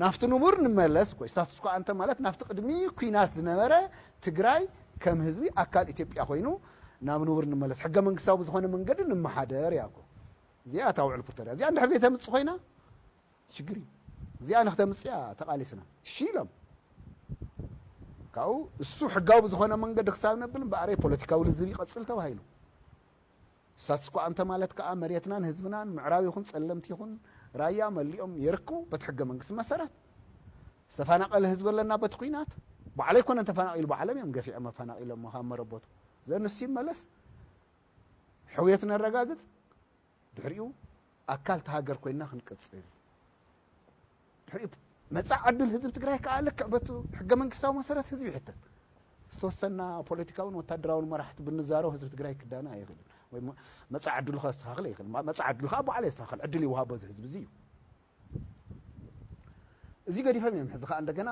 ናፍቲ ንቡር ንመለስ ኮይ ስታትስኮ አንተ ማለት ናፍቲ ቅድሚ ኩናት ዝነበረ ትግራይ ከም ህዝቢ አካል ኢትዮጵያ ኮይኑ ናብ ንቡር ንመለስ ሕገ መንግስታዊ ዝኾነ መንገዲ ንመሓደር ያኮ እዚኣ ታውዕል ፕሪቶሪያ እዚኣ እንድሕር ዘይተምፅእ ኮይና ሽግር እዩ እዚኣ ንክተምፅያ ተቃሊስና እሺ ኢሎም ካብኡ እሱ ሕጋዊ ብዝኾነ መንገዲ ክሳብ ነብል እምበኣረይ ፖለቲካዊ ልዝብ ይቐፅል ተባሂሉ ስታትስኮ አንተ ማለት ከዓ መሬትናን ህዝብናን ምዕራብ ይኹን ጸለምቲ ይኹን ራያ መሊኦም ይርክቡ በቲ ሕገ መንግስቲ መሰረት ዝተፈናቀለ ህዝቢ ኣለና በቲ ኩናት ባዕለይ ኮነ ተፈናቂሉ ባዕሎም እዮም ገፊዖም መፈናቂሎም ካብ መረበቱ ዘንሱ ይመለስ ሕውየት ነረጋግፅ ድሕሪኡ ኣካል ተሃገር ኮይና ክንቅፅል ድሕሪኡ መጻዕ ዕድል ህዝቢ ትግራይ ከዓ ልክዕ በቲ ሕገ መንግስታዊ መሰረት ህዝቢ ይሕተት ዝተወሰና ፖለቲካውን ወታደራውን መራሕቲ ብንዛረብ ህዝቢ ትግራይ ክዳና ኣይኽእልን ወይ መጻዕ ዕድሉ ከስተኻኽል ኣይኽእልን መጻዕ ዕድሉ ከዓ ባዕለይ የስተኻኽል ዕድል ይውሃቦ እዚ ህዝቢ እዚ እዩ እዚ ገዲፎም እዮም ሕዚ ከዓ እንደገና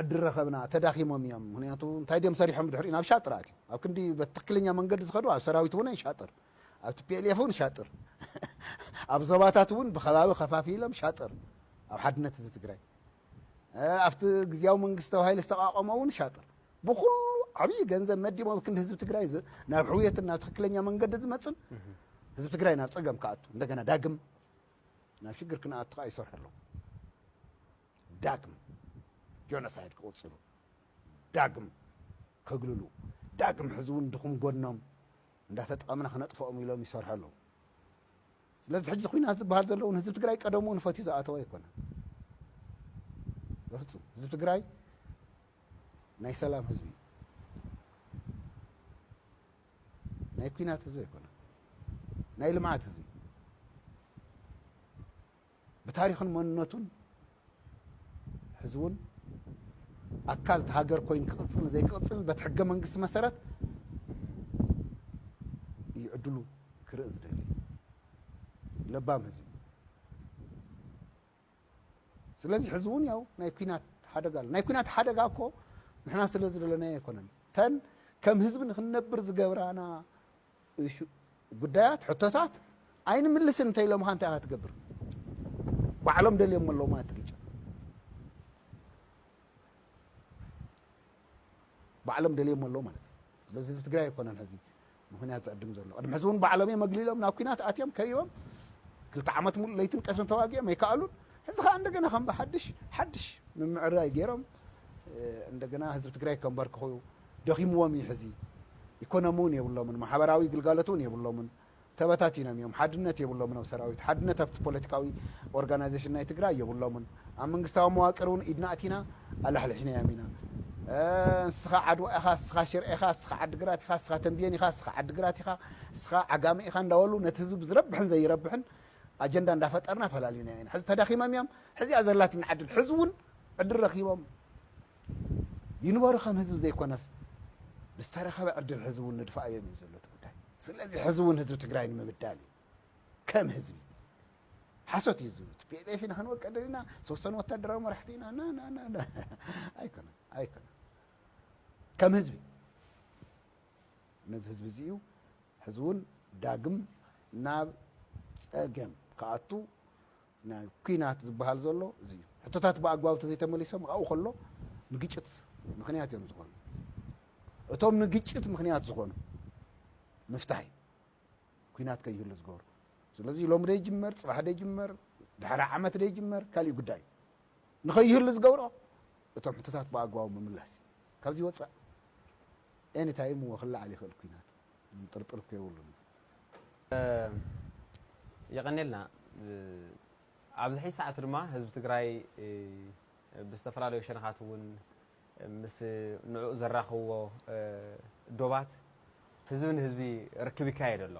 ዕድል ረኸብና ተዳኺሞም እዮም ምክንያቱ እንታይ ድዮም ሰሪሖም ድሕሪኡ ናብ ሻጥር ኣትዩ ኣብ ክንዲ በትክክለኛ መንገዲ ዝኸዱ ኣብ ሰራዊት እውን ሻጥር ኣብ ቲፒኤልኤፍ እውን ሻጥር ኣብ ዞባታት እውን ብኸባቢ ከፋፊሎም ሻጥር ኣብ ሓድነት ህዝቢ ትግራይ ኣብቲ ግዝያዊ መንግስቲ ተባሂሉ ዝተቋቋመ እውን ሻጥር ብኩሉ ዓብዪ ገንዘብ መዲሞም ክንዲ ህዝቢ ትግራይ ናብ ሕውየትን ናብ ትክክለኛ መንገዲ ዝመፅን ህዝቢ ትግራይ ናብ ፀገም ክኣቱ እንደገና ዳግም ናብ ሽግር ክንኣቱ ከዓ ይሰርሑ ኣለዉ ዳግም ጆኖሳይድ ክቕፅሉ ዳግም ከግልሉ ዳግም ህዝቡን ድኹም ጎኖም እንዳተጠቐምና ክነጥፍኦም ኢሎም ይሰርሑ ኣለዉ ስለዚ ሕጂ ኩናት ዝበሃል ዘለውን ህዝቢ ትግራይ ቀደሙ ንፈትዩ ዝኣተወ ኣይኮነን በፍፁም ህዝቢ ትግራይ ናይ ሰላም ህዝቢ ናይ ኩናት ህዝቢ ኣይኮነን ናይ ልምዓት ህዝቢ ብታሪክን መንነቱን ህዝቡን ኣካል ሃገር ኮይኑ ክቕፅል ዘይክቕፅል በቲ ሕገ መንግስቲ መሰረት ይዕድሉ ክርኢ ዝደሊ ለባም ህዝቢ ስለዚ ሕዚ እውን ያው ናይ ኩናት ሓደጋ ኣሎ ናይ ኩናት ሓደጋ እኮ ንሕና ስለ ዝደለናዮ ኣይኮነን ተን ከም ህዝቢ ንክንነብር ዝገብራና ጉዳያት ሕቶታት ኣይንምልስን እንተኢሎም ካ እንታይ ኢኻ ትገብር ባዕሎም ደልዮም ኣለዉ ማለት ትግጭት ባዕሎም ደልዮም ኣለዉ ማለት እዩ ስለዚ ህዝቢ ትግራይ ኣይኮነን ሕዚ ምክንያት ዝዕድም ዘሎ ቅድሚ ሕዚ እውን ባዕሎም እዮም መግሊሎም ናብ ኩናት ኣትዮም ከቢቦም ክልተ ዓመት ሙሉእ ለይትን ቀትርን ተዋጊኦም ኣይከኣሉን ሕዚ ከዓ እንደገና ከም ሓድሽ ምምዕራይ ገይሮም እንደገና ህዝቢ ትግራይ ከንበርክኹ ደኺምዎም እዩ ሕዚ ኢኮኖሚ እውን የብሎምን ማሕበራዊ ግልጋሎት እውን የብሎምን ተበታቲኖም እዮም ሓድነት የብሎምን ኣብ ሰራዊት ሓድነት ኣብቲ ፖለቲካዊ ኦርጋናይዜሽን ናይ ትግራይ የብሎምን ኣብ መንግስታዊ መዋቅር እውን ኢድና ኣቲና ኣላሕልሕና እዮም ኢና ንስኻ ዓድዋ ኢኻ ንስኻ ሽርዒ ኢኻ ንስኻ ዓዲግራት ኢኻ ንስኻ ተንብየን ኢኻ ንስኻ ዓዲግራት ኢኻ ንስኻ ዓጋመ ኢኻ እንዳበሉ ነቲ ህዝቢ ዝረብሕን ዘይረብሕን ኣጀንዳ እንዳፈጠርና ፈላልዩና ኢና ሕዚ ተዳኺሞም እዮም ሕዚኣ ዘላትና ዓድል ሕዚ እውን ዕድል ረኺቦም ይንበሩ ከም ህዝቢ ዘይኮነስ ብዝተረኸበ ዕድል ህዝቢ እውን ንድፋእ እዮም እዩ ዘሎ እቲ ጉዳይ ስለዚ ሕዚ እውን ህዝቢ ትግራይ ንምብዳል እዩ ከም ህዝቢ ሓሶት እዩ ዝብሉ ቲፒኤልኤፍ ኢና ክንወቀደ ኢና ዝተወሰኑ ወታደራዊ መራሕቲ ኢና ኣይኮነን ከም ህዝቢ ነዚ ህዝቢ እዚ እዩ ሕዚ እውን ዳግም ናብ ፀገም ክኣቱ ናይ ኩናት ዝበሃል ዘሎ እዚ እዩ ሕቶታት ብኣግባብ ተዘይተመሊሶም ኣብኡ ከሎ ንግጭት ምክንያት እዮም ዝኾኑ እቶም ንግጭት ምክንያት ዝኾኑ ምፍታሕ ኩናት ከይህሉ ዝገብሩ ስለዚ ሎም ደይጅመር ፅባሕ ደይጅመር ድሕሪ ዓመት ደይጅመር ካሊእ ጉዳይ ንኸይህሉ ዝገብሮ እቶም ሕቶታት ብኣግባቡ ምምላስ እዩ ካብዚ ወፃእ ኤኒታይም ክላዓል ይኽእል ኩናት ጥርጥር እኮ የብሉን يقنلنا ኣብዚ ሕጂ ሰዓት ድማ ህዝቢ ትግራይ ብዝተፈላለዩ ሸነኻት እውን ምስ ንዑ ዘራኽብዎ ዶባት ህዝቢ ንህዝቢ ርክብ ይካየድ ኣሎ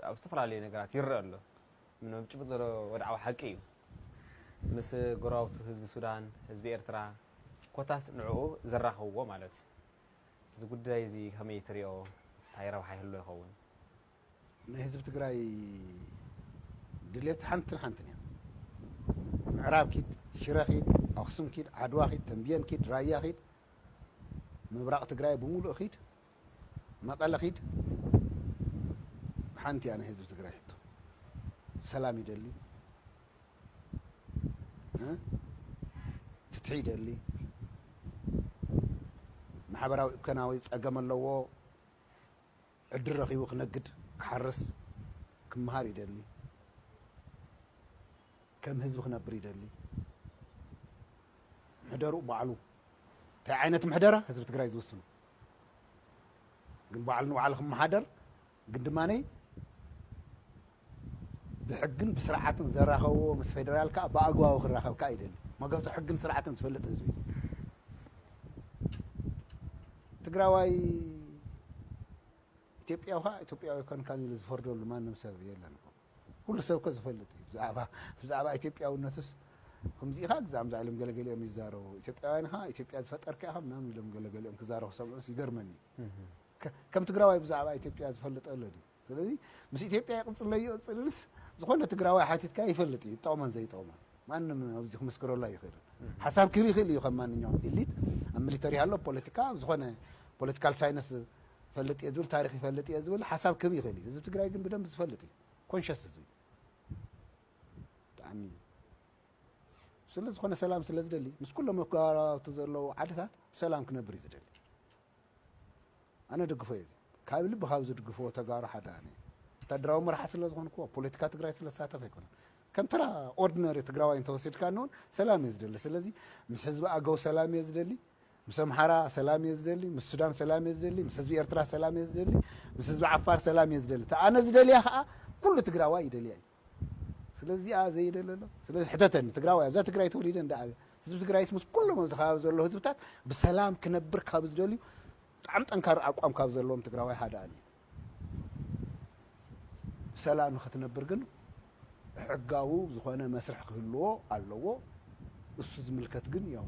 ኣብ ዝተፈላለዩ ነገራት ይረአ ኣሎ ምንም ጭብጥ ዘሎ ወድዓዊ ሓቂ እዩ ምስ ጎረባብቱ ህዝቢ ሱዳን ህዝቢ ኤርትራ ኮታስ ንዑ ዘራኽብዎ ማለት እዩ እዚ ጉዳይ እዚ ከመይ ትሪኦ እንታይ ረብሓ ይህሉ ይኸውን ናይ ህዝቢ ትግራይ ድሌት ሓንትን እያ ምዕራብ ኪድ ሽረ ኪድ ኣክሱም ኪድ ዓድዋ ኪድ ተንብየን ኪድ ራያ ኪድ ምብራቅ ትግራይ ብምሉእ ኪድ መቐለ ኪድ ሓንቲ እያ ናይ ህዝቢ ትግራይ ሕቶ ሰላም ይደሊ فتحي دلي محبراوي كناوي صقم اللوو عدل رخيو خنقد كحرس كمهار يدلي كم حزب خنبر يدلي محدرو بعلو تاع عينت محدره حزب تግራይ ዝውስኑ ግን ባዕልኑ ባዕልኩም ማሕደር ግን ድማነይ ብሕግን ብስርዓትን ዘራኸቦ ምስ ፌደራል ከዓ ብኣግባቡ ክራኸብ ከዓ ይደሊ መገብቲ ሕግን ስርዓትን ዝፈልጥ ህዝቢ ትግራዋይ ኢትዮጵያዊ ኮንካን ኢሉ ዝፈርደሉ ማንም ሰብ የለን ኩሉ ሰብ ከ ዝፈልጥ ብዛዕባ ኢትዮጵያውነትስ ከምዚኻ ግዛም ዛዕለም ገለገሊኦም ይዛረቡ ኢትዮጵያውያን ኻ ኢትዮጵያ ዝፈጠርካ ኢኻ ምናምን ኢሎም ገለገሊኦም ክዛረቡ ሰምዑስ ይገርመኒ ከም ትግራዋይ ብዛዕባ ኢትዮጵያ ዝፈልጠሉ ድዩ ስለዚ ምስ ኢትዮጵያ ይቅፅለዩ ይቅፅልስ ዝኾነ ትግራዋይ ሓቲትካ ይፈልጥ እዩ ይጠቕመን ዘይጠቕመን ማንም ኣብዚ ክምስክረሉ ኣይኽእልን ሓሳብ ክህብ ይኽእል እዩ ከም ማንኛውም ኢሊት ኣብ ሚሊተሪ ሃሎ ፖለቲካ ዝኾነ ፖለቲካል ሳይንስ ይፈልጥ እየ ዝብል ታሪክ ይፈልጥ እየ ዝብል ሓሳብ ክህብ ይኽእል እዩ ህዝቢ ትግራይ ግን ብደንብ ዝፈልጥ እዩ ኮንሽስ ህዝቢ ብጣዕሚ ስለ ዝኾነ ሰላም ስለ ዝደሊ ምስ ኩሎም መጓራቱ ዘለዉ ዓድታት ብሰላም ክነብር እዩ ዝደሊ ኣነ ደግፎ እየ ካብ ልቢ ካብ ዝድግፍዎ ተጋሩ ሓደ ኣነ ወታደራዊ መራሒ ስለ ዝኾንኩ ፖለቲካ ትግራይ ስለ ዝሳተፍ ኣይኮነን ከም ተራ ኦርዲነሪ ትግራዋይ እንተወሲድካ ንውን ሰላም እየ ዝደሊ ስለዚ ምስ ህዝቢ ኣገው ሰላም እየ ዝደሊ ምስ ኣምሓራ ሰላም እየ ዝደሊ ምስ ሱዳን ሰላም እየ ዝደሊ ምስ ህዝቢ ኤርትራ ሰላም እየ ዝደሊ ምስ ህዝቢ ዓፋር ሰላም እየ ዝደሊ ኣነ ዝደልያ ከዓ ኩሉ ትግራዋይ ይደልያ እዩ ስለዚ ዘይደለ ኣሎ ስለዚ ሕተተኒ ትግራዋይ ኣብዛ ትግራይ ተወሊደ እንዳዓበ ህዝቢ ትግራይስ ምስ ኩሎም ኣብዚ ከባቢ ዘሎ ህዝብታት ብሰላም ክነብር ካብ ዝደልዩ ብጣዕሚ ጠንካራ ኣቋም ካብ ዘለዎም ትግራዋይ ሓደ ኣነ ብሰላም ንኽትነብር ግን ሕጋዊ ዝኾነ መስርሕ ክህልዎ ኣለዎ እሱ ዝምልከት ግን ያው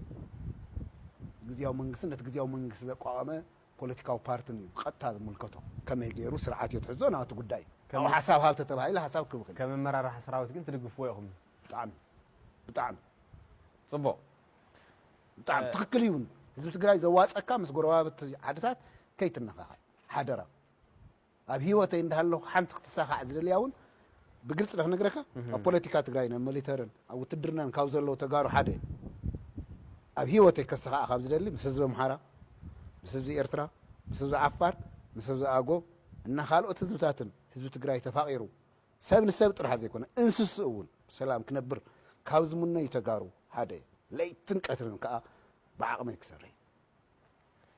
ግዚያዊ መንግስቲ ነቲ ግዚያዊ መንግስቲ ዘቋቋመ ፖለቲካዊ ፓርቲን እዩ ቀጥታ ዝምልከቶ ከመይ ገይሩ ስርዓት የትሕዞ ናቱ ጉዳይ ካብ ሓሳብ ሃብተ ተባሂሉ ሓሳብ ክብክል ከም መራርሒ ሰራዊት ግን ትድግፍዎ ኢኹም ብጣዕሚ ፅቡቕ ብጣዕሚ ትክክል እዩ ህዝቢ ትግራይ ዘዋፀካ ምስ ጎረባብቲ ዓድታት ከይትነኻኸል ሓደራ ኣብ ሂወተይ እንዳሃለኹ ሓንቲ ክትሳኻዕ ዝደልያ እውን ብግልፂ ንክነግረካ ኣብ ፖለቲካ ትግራይ ናብ ሚሊተርን ኣብ ውትድርናን ካብ ዘለዉ ተጋሩ ሓደ ኣብ ሂወተይ ከስኻዕ ካብ ዝደሊ ምስ ህዝቢ ኣምሓራ ምስ ህዝቢ ኤርትራ ምስ ህዝቢ ዓፋር ምስ ህዝቢ ኣጎብ እና ካልኦት ህዝብታትን ህዝቢ ትግራይ ተፋቂሩ ሰብ ንሰብ ጥራሕ ዘይኮነ እንስስ እውን ብሰላም ክነብር ካብ ዝሙነዩ ተጋሩ ሓደ ለይትን ቀትርን ከዓ ብዓቕመይ ክሰርሕ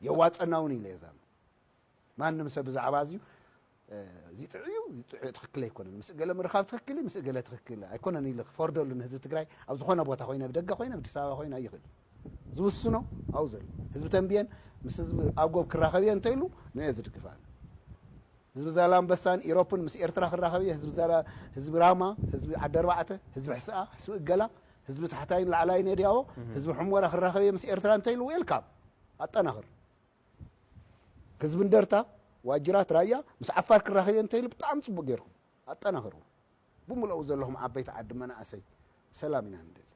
የዋፀና እውን ኢለ የዛም ማንም ሰብ ብዛዕባ እዝዩ ዚጥዕዩ ትክክል ኣይኮነን ምስ ገለ ምርኻብ ትክክል ምስ ገለ ትክክል ኣይኮነን ኢለ ክፈርደሉ ንህዝቢ ትግራይ ኣብ ዝኾነ ቦታ ኮይነ ብደገ ኮይነ ብኣዲስ ኣበባ ኮይነ ኣይኽእል ዝውስኖ ኣብኡ ዘሎ ህዝቢ ተንብየን ምስ ህዝቢ ኣጎብ ክራኸብ እየ እንተኢሉ ንዕየ ዝድግፍ ኣነ ህዝቢ ዛላምበሳን ኢሮፕን ምስ ኤርትራ ክራኸብ እየ ህዝቢ ራማ ህዝቢ ዓዲ ኣርባዕተ ህዝቢ ሕስኣ ህዝቢ እገላ ህዝቢ ታሕታይን ላዕላይን የድያዎ ህዝቢ ሕሞራ ክራኸብ እየ ምስ ኤርትራ እንተኢሉ ዌልካም ኣጠናኽር ህዝቢ እንደርታ ዋጅራት ራያ ምስ ዓፋር ክራኸብ እየ እንተኢሉ ብጣዕሚ ፅቡቅ ጌርኩም ኣጠናኽሩ ብምልኡ ዘለኹም ዓበይቲ ዓዲ መናእሰይ ሰላም ኢና ንደሊ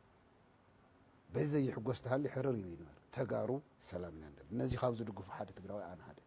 በዚ ዘይሕጎስ ተሃሊ ሕርር ኢሉ ይንበል ተጋሩ ሰላም ኢና ንደሊ ነዚ ካብ ዝድግፉ ሓደ ትግራዋይ ኣነ ሓደ